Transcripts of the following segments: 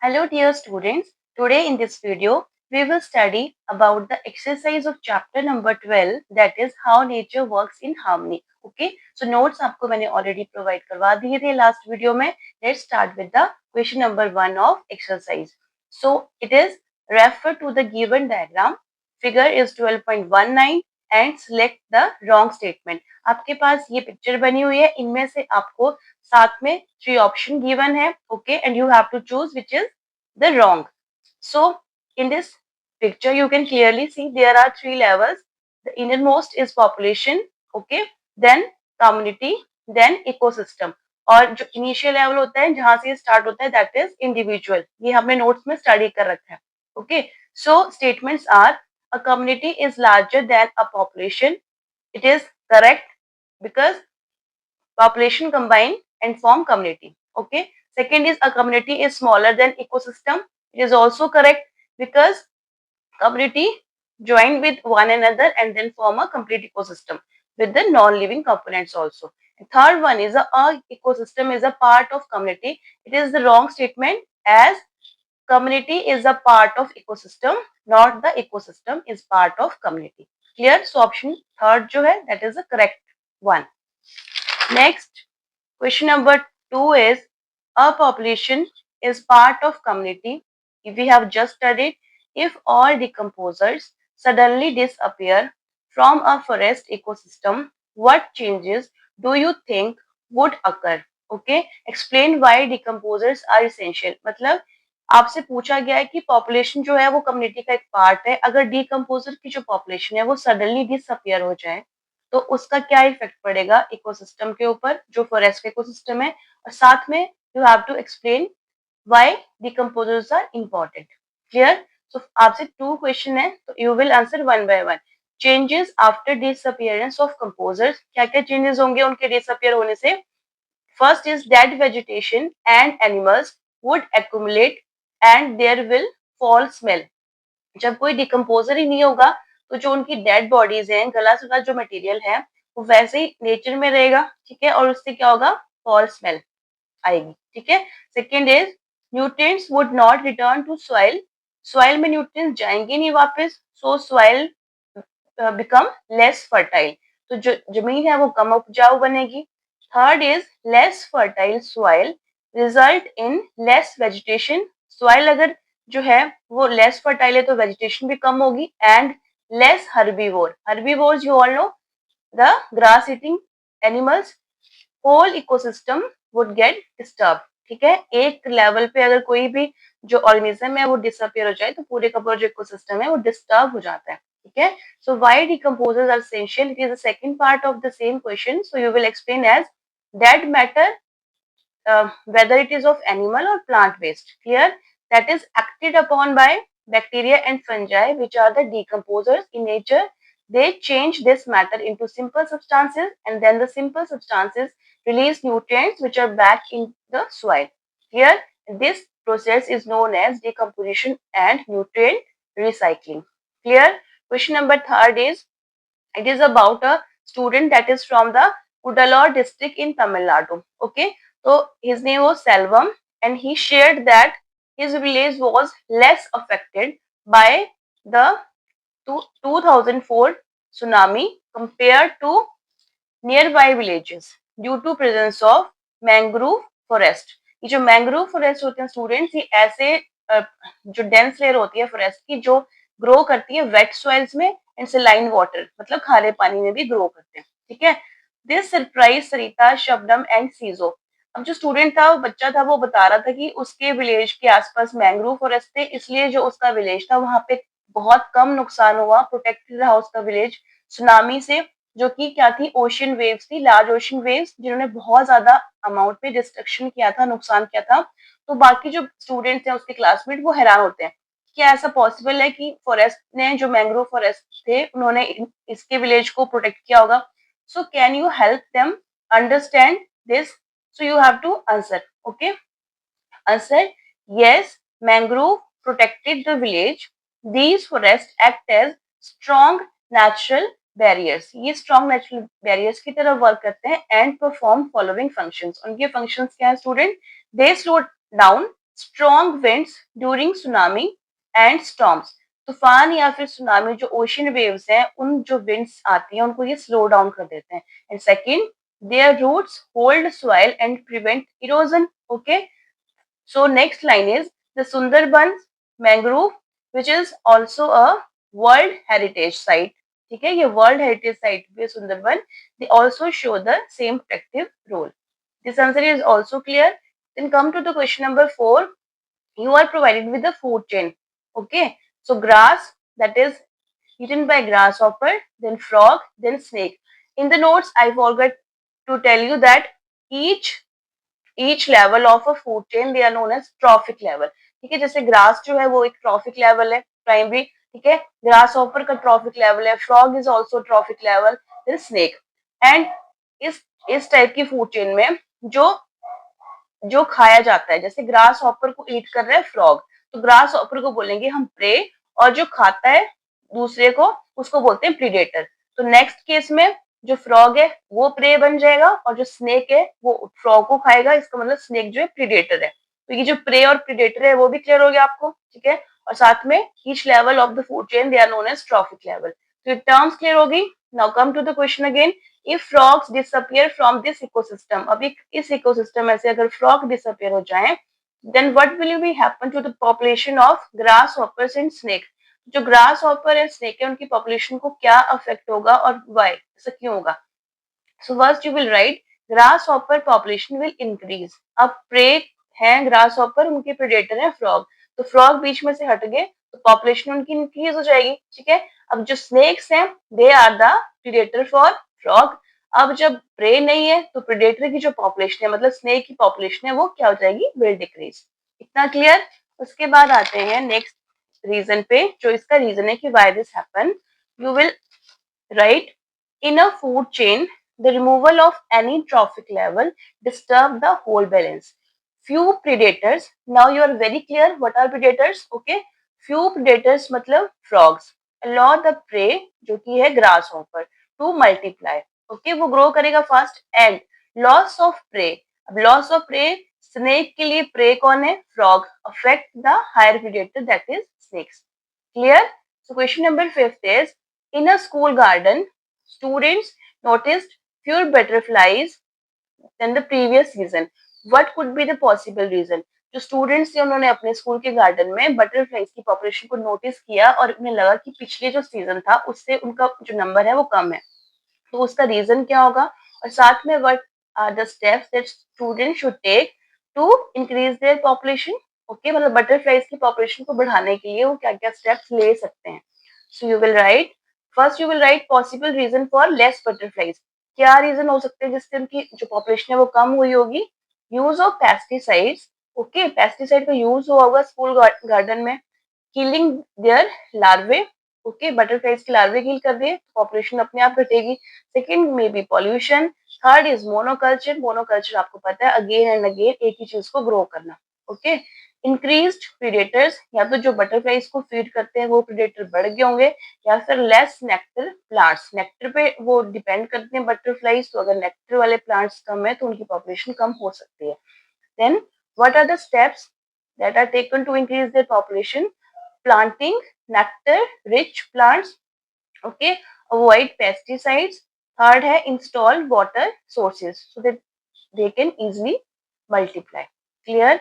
Hello dear students, today in this video we will study about the exercise of chapter number 12 that is how nature works in harmony. Okay, so notes आपको मैंने already provide करवा दिए थे last video में. Let's start with the question number 1 of exercise. So it is refer to the given diagram. Figure is 12.19 and select the wrong statement. आपके पास ये picture बनी हुई है, इनमें से आपको साथ में 3 ऑप्शन गिवन है. Okay, and you have to choose which is the wrong. So in this picture you can clearly see there are 3 levels. The innermost is population, okay, then community, then ecosystem. और जो initial level होता है जहां से start होता है that is individual. ये हमने नोट्स में स्टडी कर रखा है. Okay, so statements are a community is larger than a population. It is correct because population combine and form community. Okay. Second is a community is smaller than ecosystem. It is also correct because community join with one another and then form a complete ecosystem with the non-living components also. And third one is a ecosystem is a part of community. It is the wrong statement as community is a part of ecosystem, not the ecosystem is part of community. Clear? So option third जो है that is the correct one. Next, question number 2 is a population is part of community. If we have just studied, if all decomposers suddenly disappear from a forest ecosystem, what changes do you think would occur? Okay, explain why decomposers are essential. मतलब आपसे पूछा गया है कि population जो है वो community का एक पार्ट है. अगर डिकम्पोजर की जो पॉपुलेशन है वो सडनली डिसअपियर हो जाए तो उसका क्या इफेक्ट पड़ेगा इकोसिस्टम के ऊपर जो फॉरेस्ट का इकोसिस्टम है. और साथ में you have to explain why decomposers are important. Clear? So आपसे 2 क्वेश्चन है तो you will answer one by one. Changes after disappearance of composers, क्या क्या चेंजेस होंगे उनके डिसअपियर होने से. First is dead vegetation and animals would accumulate and there will foul smell. जब कोई डिकम्पोजर ही नहीं होगा तो जो उनकी डेड बॉडीज हैं, गला सड़ा जो मटेरियल है वो वैसे ही नेचर में रहेगा. ठीक है, और उससे क्या होगा, फॉल स्मेल आएगी. ठीक है. Second is nutrients would not return to soil. Soil में न्यूट्रिएंट्स जाएंगे नहीं वापस, so soil become less fertile. तो जो जमीन है वो कम उपजाऊ बनेगी. Third is less fertile soil result in less vegetation. Soil अगर जो है वो लेस फर्टाइल है तो वेजिटेशन भी कम होगी. And less herbivore. Herbivores you all know the grass eating animals. Whole ecosystem would get disturb. ठीक है, एक लेवल पे अगर कोई भी जो ऑर्गेनिज्म है वो डिसअपियर हो जाए तो पूरे का पूरा जो इकोसिस्टम है वो डिस्टर्ब हो जाता है. ठीक है. So why decomposers are essential, it is the second part of the same question. So you will explain as dead matter whether it is of animal or plant waste. Clear? That is acted upon by bacteria and fungi, which are the decomposers in nature. They change this matter into simple substances and then the simple substances release nutrients which are back in the soil. Here, this process is known as decomposition and nutrient recycling. Clear? Question number third is, it is about a student that is from the Kudalur district in Tamil Nadu. Okay, so his name was Selvam and he shared that his village was less affected by the 2004 tsunami compared to nearby villages due to presence of mangrove forest. ये जो mangrove forest होते हैं students, ये ऐसे जो dense layer होती है forest की जो ग्रो करती है वेट सॉइल्स में एंड सलाइन वाटर, मतलब खारे पानी में भी ग्रो करते हैं. ठीक है. This surprise Sarita Shabnam and Sijo. अब जो स्टूडेंट था, वो बच्चा था, वो बता रहा था कि उसके विलेज के आसपास मैंग्रोव फॉरेस्ट थे, इसलिए जो उसका विलेज था वहां पे बहुत कम नुकसान हुआ, प्रोटेक्टेड रहा उसका विलेज सुनामी से, जो कि क्या थी, ओशियन वेव्स थी, लार्ज ओशियन वेव्स जिन्होंने बहुत ज्यादा अमाउंट में डिस्ट्रक्शन किया था, नुकसान किया था. तो बाकी जो स्टूडेंट्स हैं उसके क्लासमेट वो हैरान होते हैं क्या ऐसा पॉसिबल है कि फॉरेस्ट ने, जो मैंग्रोव फॉरेस्ट थे, उन्होंने इसके विलेज को प्रोटेक्ट किया होगा. So can you help them understand this. So you have to answer. Okay, answer yes, mangrove protected the village. These forests act as strong natural barriers. ये strong natural barriers की तरह work करते हैं and perform following functions. उनके functions क्या है student? They slow down strong winds during tsunami and storms, तूफान या फिर सुनामी जो ओशन वेव्स हैं, उन जो विंड्स आती हैं उनको ये स्लो डाउन कर देते हैं. And second, their roots hold soil and prevent erosion. Okay, so next line is the Sundarbans mangrove, which is also a World Heritage Site. ठीक है, ये World Heritage Site भी है Sundarban. They also show the same protective role. This answer is also clear. Then come to the question number 4. You are provided with the food chain. Okay, so grass, that is eaten by grasshopper, then frog, then snake. In the notes, I forgot to tell you that each level of a food chain they are known as trophic level. ठीक है, जैसे grass जो है वो एक trophic level है, primary. ठीक है, ग्रास ऑपर का ट्रॉफिक लेवल है, frog is also trophic level, फिर स्नेक. एंड इस टाइप की फूड चेन में जो जो खाया जाता है, जैसे ग्रास हॉपर को ईट कर रहा है फ्रॉग, तो ग्रास हॉपर को बोलेंगे हम प्रे, और जो खाता है दूसरे को उसको बोलते हैं प्रीडेटर. तो नेक्स्ट केस में जो फ्रॉग है वो प्रे बन जाएगा, और जो स्नेक है वो फ्रॉग को खाएगा. इसका मतलब स्नेक जो है प्रीडेटर है. तो ये जो प्रे और प्रीडेटर है वो भी क्लियर हो गया आपको. ठीक है, और साथ में each level of the food chain they are known as trophic level. तो ये टर्म्स क्लियर होगी. Now come to the question again. If frogs disappear from this ecosystem, अभी इस इकोसिस्टम में से अगर फ्रॉग डिसअपियर हो जाए, then what will be happen to the population of grasshoppers and snake. जो ग्रास हॉपर एंड स्नेक है उनकी पॉपुलेशन को क्या अफेक्ट होगा और वाई, ऐसा क्यों होगा. So first you will right grass hopper population will increase. अब प्रे हैं ग्रास हॉपर, उनके प्रेडेटर हैं फ्रॉग, तो फ्रॉग बीच में से हट गए तो पॉपुलेशन उनकी इंक्रीज हो जाएगी. ठीक है, अब जो स्नेक्स हैं they are the predator for frog. अब जब प्रे नहीं है तो प्रेडेटर की जो पॉपुलेशन है, मतलब स्नेक की पॉपुलेशन है, वो क्या हो जाएगी, विल डिक्रीज. इतना क्लियर. उसके बाद आते हैं नेक्स्ट रीजन पे, जो इसका रीजन है कि why this happen. You will right in a food chain, the removal of any trophic level disturb the whole balance. Few predators. Now you are very clear what are predators. Okay. Few predators मतलब frogs allow the prey जो कि है grasshopper to multiply. Okay, वो grow करेगा fast. And loss of prey. अब loss of prey, snake के लिए prey कौन है, frog, affect the higher predator that is snakes. Clear? So question number 5 is in a school garden students noticed fewer butterflies than the previous season. What could be the possible reason? जो students थे उन्होंने अपने school के garden में butterflies की population को notice किया और उन्हें लगा कि पिछले जो सीजन था उससे उनका जो नंबर है वो कम है. तो उसका रीजन क्या होगा, और साथ में what are the steps that student should take to increase their population. Okay, मतलब बटरफ्लाइज की पॉपुलेशन को बढ़ाने के लिए वो क्या क्या स्टेप्स ले सकते हैं. So you will write first, you will write possible reason for less butterflies. क्या रीजन हो सकते हैं जिससे उनकी जो पॉपुलेशन है वो कम हुई होगी. Use of pesticides. Okay, pesticide का यूज हुआ होगा स्कूल गार्डन में. Killing there larvae. Okay, butterflies के लार्वे किल कर दिए, पॉपुलेशन अपने आप घटेगी. Second may be pollution. Third is monoculture. Monoculture आपको पता है, अगेन एंड अगेन एक ही चीज को ग्रो करना. ओके, इंक्रीज्ड प्रीडेटर्स, या तो जो बटरफ्लाइज को फीड करते हैं वो प्रीडेटर बढ़ गए होंगे, या फिर लेस नेक्टर प्लांट्स. नेक्टर पे वो डिपेंड करते हैं बटरफ्लाइज, तो अगर नेक्टर वाले प्लांट्स कम है तो उनकी पॉपुलेशन कम हो सकती है. Then what are the steps that are taken to increase their population? Planting nectar rich plants. Okay, avoid pesticides. Third है install water sources so that they can easily multiply. Clear?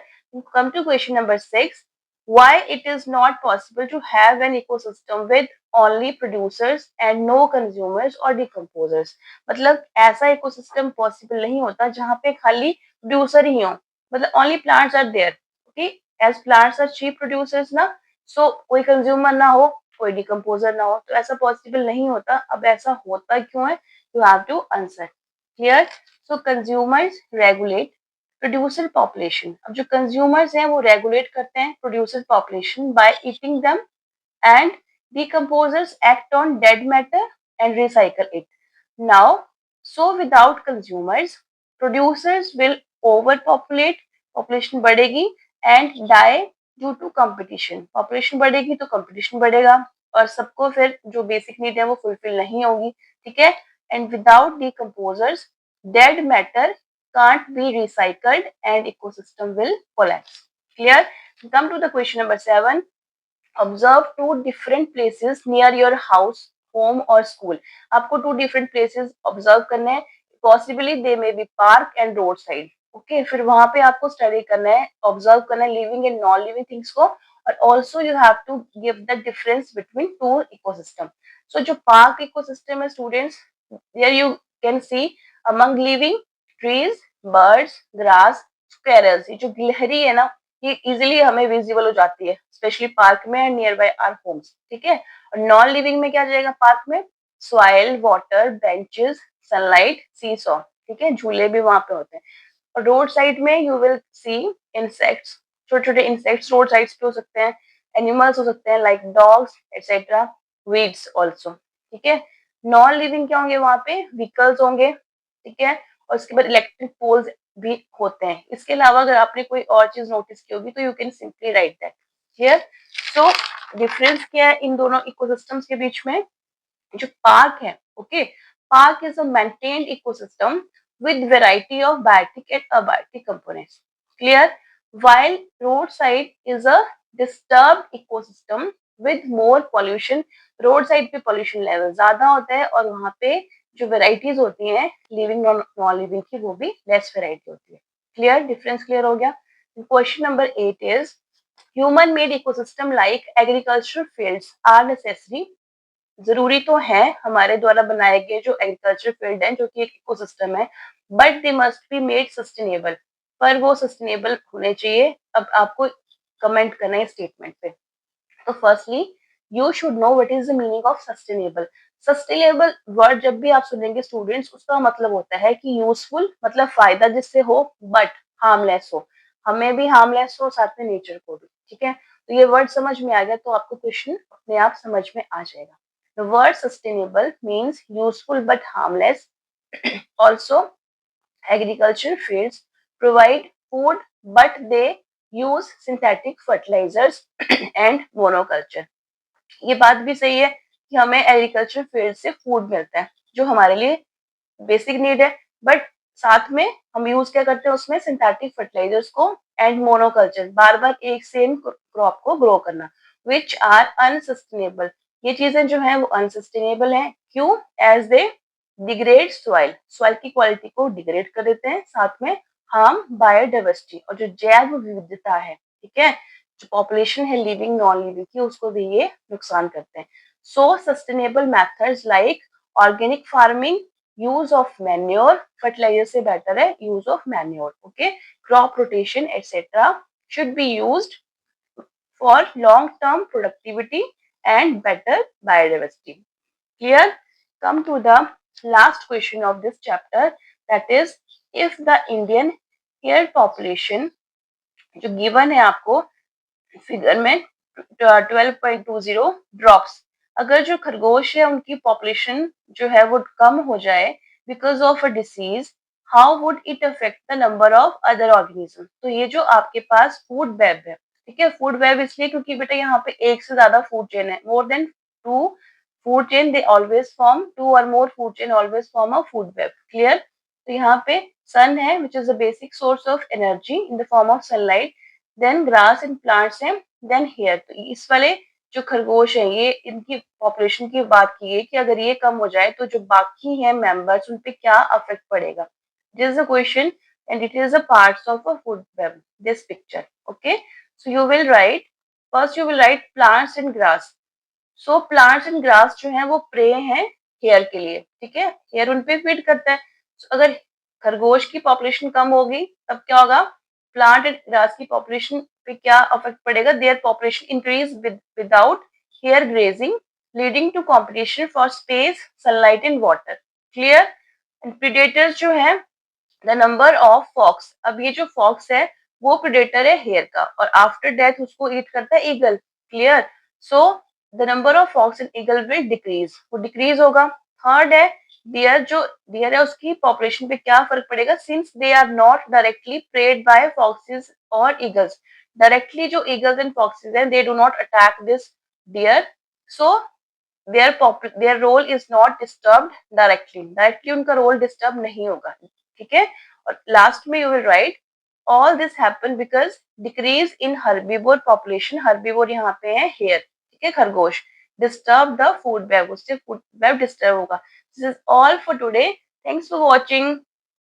Come to question number 6. Why it is not possible to have an ecosystem with only producers and no consumers or decomposers. मतलब ऐसा ecosystem possible नहीं होता जहाँ पे खाली producer ही हो, मतलब only plants are there. Okay, as plants are cheap producers ना, so कोई कंज्यूमर ना हो, कोई डिकम्पोजर ना हो, तो ऐसा पॉसिबल नहीं होता. अब ऐसा होता क्यों है, you have to answer. Clear? So consumers regulate producer population. अब जो कंज्यूमर्स हैं वो रेगुलेट करते हैं producer population by eating them, and decomposers act on dead matter and recycle it. Now, so without consumers, producers will overpopulate, population बढ़ेगी, and die due to competition. Population बढ़ेगी तो competition बढ़ेगा और सबको फिर जो basic need है वो fulfill नहीं होगी. ठीक है? And without decomposers, dead matter can't be recycled and ecosystem will collapse. Clear? Come to the question number 7. Observe two different places near your house, home और स्कूल. आपको टू डिफरेंट प्लेसेस ऑब्जर्व करने हैं. Possibly they may be park and road side. Okay, फिर वहां पे आपको study करना है, ऑब्जर्व करना है living and non living things को. और also you have to give the difference between two ecosystem. So जो पार्क इकोसिस्टम है students, there you can see among living trees, birds, grass, squirrels. ये जो गिलहरी है ना, ये इजिली हमें विजिबल हो जाती है, स्पेशली पार्क में and nearby our homes. ठीक है. और नॉन लिविंग में क्या जाएगा पार्क में? सॉइल, वाटर, बेंचेस, सनलाइट, सी सॉ. ठीक है, झूले भी वहां पे होते हैं. और रोड साइड में यू विल सी इंसेक्ट्स, छोटे छोटे इंसेक्ट्स रोड साइड्स पे हो सकते हैं. एनिमल्स हो सकते हैं like dogs etcetera, weeds also. ठीक है. नॉन लिविंग क्या होंगे वहां पे? व्हीकल्स होंगे. ठीक है. और उसके बाद इलेक्ट्रिक पोल्स भी होते हैं. इसके अलावा अगर आपने कोई और चीज नोटिस की होगी तो you can simply write that here. So difference क्या है इन दोनों इकोसिस्टम्स के बीच में? जो पार्क है, okay, park is a maintained ecosystem with variety of biotic and abiotic components. Clear? While roadside is a disturbed ecosystem with more pollution. roadside पे pollution level ज्यादा होता है और वहां पे जो varieties होती हैं living non living की वो भी less variety होती है. Clear? Difference clear हो गया? Question number 8 is human made ecosystem like agricultural fields are necessary. जरूरी तो है हमारे द्वारा बनाए गए जो एग्रीकल्चर फील्ड है जो कि एक इकोसिस्टम है, but they must be made sustainable. पर वो सस्टेनेबल होने चाहिए. अब आपको कमेंट करना है स्टेटमेंट पे. तो firstly you should know what is the meaning of sustainable. Sustainable word जब भी आप सुनेंगे स्टूडेंट्स, उसका मतलब होता है कि यूजफुल मतलब फायदा जिससे हो, बट हार्मलेस हो. हमें भी हार्मलेस हो, साथ में नेचर को भी. ठीक है. तो ये वर्ड समझ में आ गया तो आपको क्वेश्चन अपने आप समझ में आ जाएगा. The word sustainable means useful but harmless. Also agricultural fields provide food but they use synthetic fertilizers and monoculture. ये बात भी सही है कि हमें एग्रीकल्चर फील्ड से फूड मिलता है जो हमारे लिए बेसिक नीड है, बट साथ में हम यूज क्या करते हैं उसमें? सिंथेटिक फर्टिलाइजर्स को एंड मोनोकल्चर, बार बार एक सेम क्रॉप को ग्रो करना, विच आर अनसस्टेनेबल. ये चीजें जो है वो अनसस्टेनेबल हैं. क्यों? As they degrade soil, soil की क्वालिटी को डिग्रेड कर देते हैं, साथ में हार्म बायोडाइवर्सिटी और जो जैव विविधता है, ठीक है, जो पॉपुलेशन है लिविंग नॉन लिविंग की, उसको भी ये नुकसान करते हैं. So sustainable methods like organic farming, use of manure, fertiliser से बेटर है use of manure, okay, crop rotation etcetera should be used for long term productivity and better biodiversity. Clear? Come to the last question of this chapter, that is if the Indian hair population जो given है आपको figure में 12.20 drops, अगर जो खरगोश है उनकी population जो है वो कम हो जाए because of a disease, how would it affect the number of other organism. तो ये जो आपके पास फूड वेब है, ठीक है, फूड वेब इसलिए क्योंकि बेटा यहाँ पे एक से ज्यादा फूड चेन है, more than two food chain they always form, two or more food chain always form a food web. Clear? तो यहाँ पे सन है which is the basic source of energy in the form of sunlight, then grass and plants हैं, then hare. तो इस वाले जो खरगोश है ये इनकी पॉपुलेशन की बात की है कि अगर ये कम हो जाए तो जो बाकी हैं मेंबर्स उन पे क्या अफेक्ट पड़ेगा. This is a question and it is a parts of a food web, this picture. Okay, so you will write, first you will right plants and grass. So plants and grass जो है वो pray हैं hair के लिए. ठीक है, hair उन पे फीड करता है. so, अगर खरगोश की पॉपुलेशन कम होगी तब क्या होगा? प्लांट एंड ग्रास की पॉपुलेशन पे क्या इफेक्ट पड़ेगा? Their population increase without hare grazing, leading to competition for space, sunlight and water. Clear? And predators जो है द नंबर ऑफ फॉक्स. अब ये जो फॉक्स है वो प्रिडेटर है हेयर का और आफ्टर डेथ उसको ईट करता है eagle. Clear? So the number of fox in eagle will decrease, वो डिक्रीज होगा. थर्ड है डियर, जो डियर है उसकी पॉपुलेशन पे क्या फर्क पड़ेगा? Since they are not directly preyed by foxes और ईगल्स. डायरेक्टली जो ईगल्स एंड फॉक्सेस हैं they do not attack this deer, so their role is not disturb directly. Directly उनका रोल डिस्टर्ब नहीं होगा. ठीक है. और लास्ट में you will right all this happen because decrease in herbivore population, herbivore यहाँ पे है हेयर, ठीक है, खरगोश, डिस्टर्ब द फूड वेब, उससे फूड वेब डिस्टर्ब होगा. This is all for today. Thanks for watching.